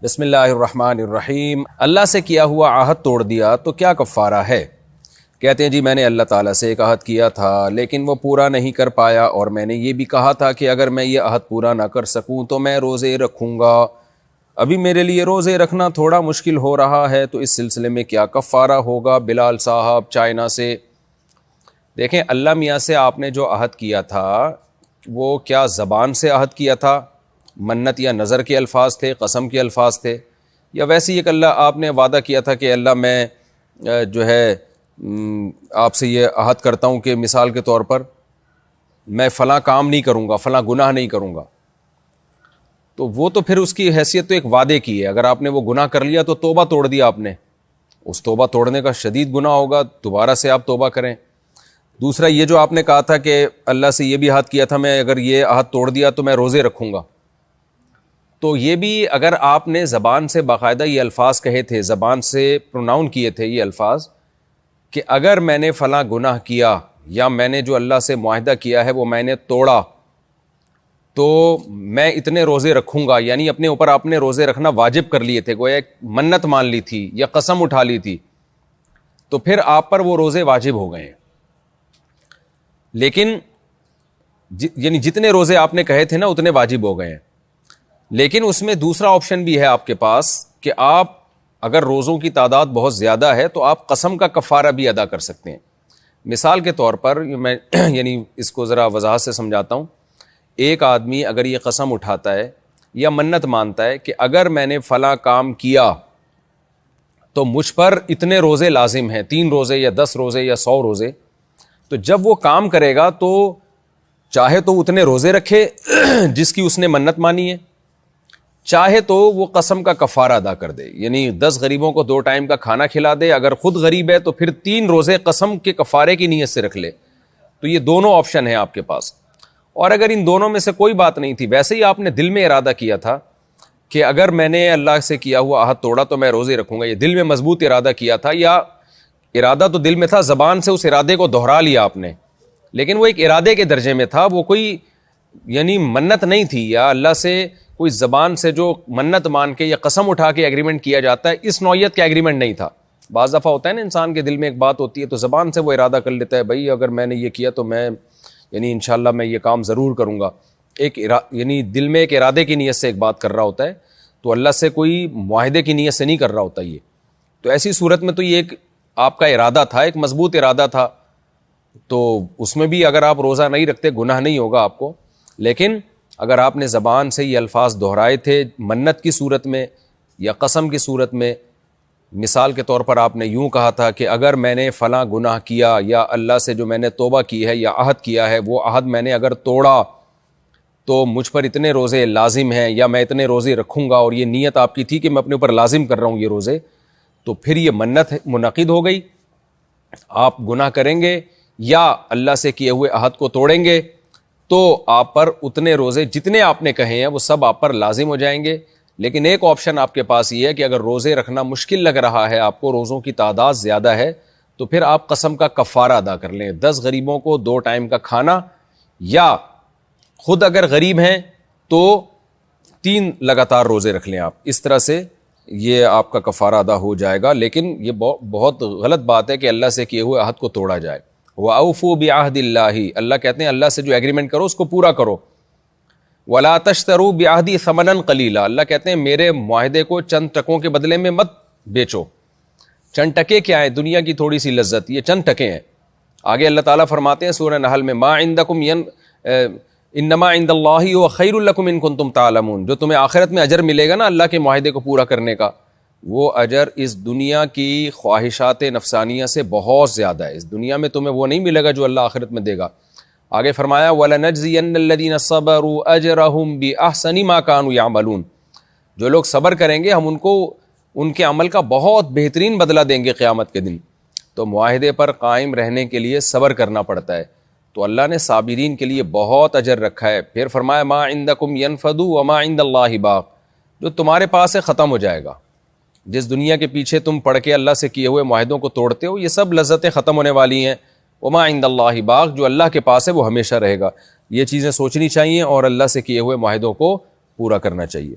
بسم اللہ الرحمن الرحیم۔ اللہ سے کیا ہوا عہد توڑ دیا تو کیا کفارہ ہے؟ کہتے ہیں جی میں نے اللہ تعالیٰ سے ایک عہد کیا تھا لیکن وہ پورا نہیں کر پایا، اور میں نے یہ بھی کہا تھا کہ اگر میں یہ عہد پورا نہ کر سکوں تو میں روزے رکھوں گا۔ ابھی میرے لیے روزے رکھنا تھوڑا مشکل ہو رہا ہے، تو اس سلسلے میں کیا کفارہ ہوگا؟ بلال صاحب چائنا سے۔ دیکھیں، اللہ میاں سے آپ نے جو عہد کیا تھا وہ کیا زبان سے عہد کیا تھا؟ منت یا نظر کے الفاظ تھے، قسم کے الفاظ تھے، یا ویسے ایک اللہ آپ نے وعدہ کیا تھا کہ اللہ میں جو ہے آپ سے یہ عہد کرتا ہوں کہ مثال کے طور پر میں فلاں کام نہیں کروں گا، فلاں گناہ نہیں کروں گا، تو وہ تو پھر اس کی حیثیت تو ایک وعدے کی ہے۔ اگر آپ نے وہ گناہ کر لیا تو توبہ توڑ دیا آپ نے، اس توبہ توڑنے کا شدید گناہ ہوگا، دوبارہ سے آپ توبہ کریں۔ دوسرا یہ جو آپ نے کہا تھا کہ اللہ سے یہ بھی عہد کیا تھا میں اگر یہ عہد توڑ دیا تو میں روزے رکھوں گا، تو یہ بھی اگر آپ نے زبان سے باقاعدہ یہ الفاظ کہے تھے، زبان سے پروناؤن کیے تھے یہ الفاظ کہ اگر میں نے فلاں گناہ کیا یا میں نے جو اللہ سے معاہدہ کیا ہے وہ میں نے توڑا تو میں اتنے روزے رکھوں گا، یعنی اپنے اوپر آپ نے روزے رکھنا واجب کر لیے تھے، گویا ایک منت مان لی تھی یا قسم اٹھا لی تھی، تو پھر آپ پر وہ روزے واجب ہو گئے ہیں۔ لیکن یعنی جتنے روزے آپ نے کہے تھے نا اتنے واجب ہو گئے ہیں، لیکن اس میں دوسرا آپشن بھی ہے آپ کے پاس کہ آپ اگر روزوں کی تعداد بہت زیادہ ہے تو آپ قسم کا کفارہ بھی ادا کر سکتے ہیں۔ مثال کے طور پر میں یعنی اس کو ذرا وضاحت سے سمجھاتا ہوں۔ ایک آدمی اگر یہ قسم اٹھاتا ہے یا منت مانتا ہے کہ اگر میں نے فلاں کام کیا تو مجھ پر اتنے روزے لازم ہیں، 3 روزے یا 10 روزے یا 100 روزے، تو جب وہ کام کرے گا تو چاہے تو اتنے روزے رکھے جس کی اس نے منت مانی ہے، چاہے تو وہ قسم کا کفارہ ادا کر دے، یعنی 10 غریبوں کو 2 ٹائم کا کھانا کھلا دے، اگر خود غریب ہے تو پھر 3 روزے قسم کے کفارے کی نیت سے رکھ لے۔ تو یہ دونوں آپشن ہیں آپ کے پاس، اور اگر ان دونوں میں سے کوئی بات نہیں تھی، ویسے ہی آپ نے دل میں ارادہ کیا تھا کہ اگر میں نے اللہ سے کیا ہوا عہد توڑا تو میں روزے رکھوں گا، یہ دل میں مضبوط ارادہ کیا تھا، یا ارادہ تو دل میں تھا، زبان سے اس ارادے کو دہرا لیا آپ نے، لیکن وہ ایک ارادے کے درجے میں تھا، وہ کوئی یعنی منت نہیں تھی، یا اللہ سے کوئی زبان سے جو منت مان کے یا قسم اٹھا کے ایگریمنٹ کیا جاتا ہے اس نوعیت کا ایگریمنٹ نہیں تھا۔ بعض دفعہ ہوتا ہے نا انسان کے دل میں ایک بات ہوتی ہے تو زبان سے وہ ارادہ کر لیتا ہے، بھائی اگر میں نے یہ کیا تو میں یعنی انشاءاللہ میں یہ کام ضرور کروں گا، یعنی دل میں ایک ارادے کی نیت سے ایک بات کر رہا ہوتا ہے، تو اللہ سے کوئی معاہدے کی نیت سے نہیں کر رہا ہوتا یہ۔ تو ایسی صورت میں تو یہ ایک آپ کا ارادہ تھا، ایک مضبوط ارادہ تھا، تو اس میں بھی اگر آپ روزہ نہیں رکھتے گناہ نہیں ہوگا آپ کو، لیکن اگر آپ نے زبان سے یہ الفاظ دہرائے تھے منت کی صورت میں یا قسم کی صورت میں، مثال کے طور پر آپ نے یوں کہا تھا کہ اگر میں نے فلاں گناہ کیا یا اللہ سے جو میں نے توبہ کی ہے یا عہد کیا ہے وہ عہد میں نے اگر توڑا تو مجھ پر اتنے روزے لازم ہیں یا میں اتنے روزے رکھوں گا، اور یہ نیت آپ کی تھی کہ میں اپنے اوپر لازم کر رہا ہوں یہ روزے، تو پھر یہ منت منعقد ہو گئی، آپ گناہ کریں گے یا اللہ سے کیے ہوئے عہد کو توڑیں گے تو آپ پر اتنے روزے جتنے آپ نے کہے ہیں وہ سب آپ پر لازم ہو جائیں گے۔ لیکن ایک آپشن آپ کے پاس یہ ہے کہ اگر روزے رکھنا مشکل لگ رہا ہے آپ کو، روزوں کی تعداد زیادہ ہے، تو پھر آپ قسم کا کفارہ ادا کر لیں، 10 غریبوں کو 2 ٹائم کا کھانا، یا خود اگر غریب ہیں تو 3 لگاتار روزے رکھ لیں آپ، اس طرح سے یہ آپ کا کفارہ ادا ہو جائے گا۔ لیکن یہ بہت غلط بات ہے کہ اللہ سے کیے ہوئے عہد کو توڑا جائے۔ وَأَوْفُوا بِعَهْدِ اللَّهِ، اللہ کہتے ہیں اللہ سے جو ایگریمنٹ کرو اس کو پورا کرو۔ وَلَا تَشْتَرُوا بِعَهْدِي ثَمَنًا قَلِيلًا، اللہ کہتے ہیں میرے معاہدے کو چند ٹکوں کے بدلے میں مت بیچو۔ چند ٹکے کیا ہیں؟ دنیا کی تھوڑی سی لذت، یہ چند ٹکے ہیں۔ آگے اللہ تعالیٰ فرماتے ہیں سورہ نحل میں، مَا عِندَكُمْ انما عند اللہ هو خیر لکم ان کنتم تعلمون، جو تمہیں آخرت میں اجر ملے گا نا اللہ کے معاہدے کو پورا کرنے کا، وہ اجر اس دنیا کی خواہشات نفسانیہ سے بہت زیادہ ہے۔ اس دنیا میں تمہیں وہ نہیں ملے گا جو اللہ آخرت میں دے گا۔ آگے فرمایا وَلَنَجْزِيَنَّ الَّذِينَ صَبَرُوا أَجْرَهُمْ بِأَحْسَنِ مَا كَانُوا يَعْمَلُونَ، جو لوگ صبر کریں گے ہم ان کو ان کے عمل کا بہت بہترین بدلہ دیں گے قیامت کے دن۔ تو معاہدے پر قائم رہنے کے لیے صبر کرنا پڑتا ہے، تو اللہ نے صابرین کے لیے بہت اجر رکھا ہے۔ پھر فرمایا مَا عِندَكُمْ يَنْفَدُ وَمَا عِندَ اللَّهِ باق، جو تمہارے پاس ہے ختم ہو جائے گا۔ جس دنیا کے پیچھے تم پڑھ کے اللہ سے کیے ہوئے معاہدوں کو توڑتے ہو، یہ سب لذتیں ختم ہونے والی ہیں۔ وَمَا عِندَ اللَّهِ باق، جو اللہ کے پاس ہے وہ ہمیشہ رہے گا۔ یہ چیزیں سوچنی چاہیے اور اللہ سے کیے ہوئے معاہدوں کو پورا کرنا چاہیے۔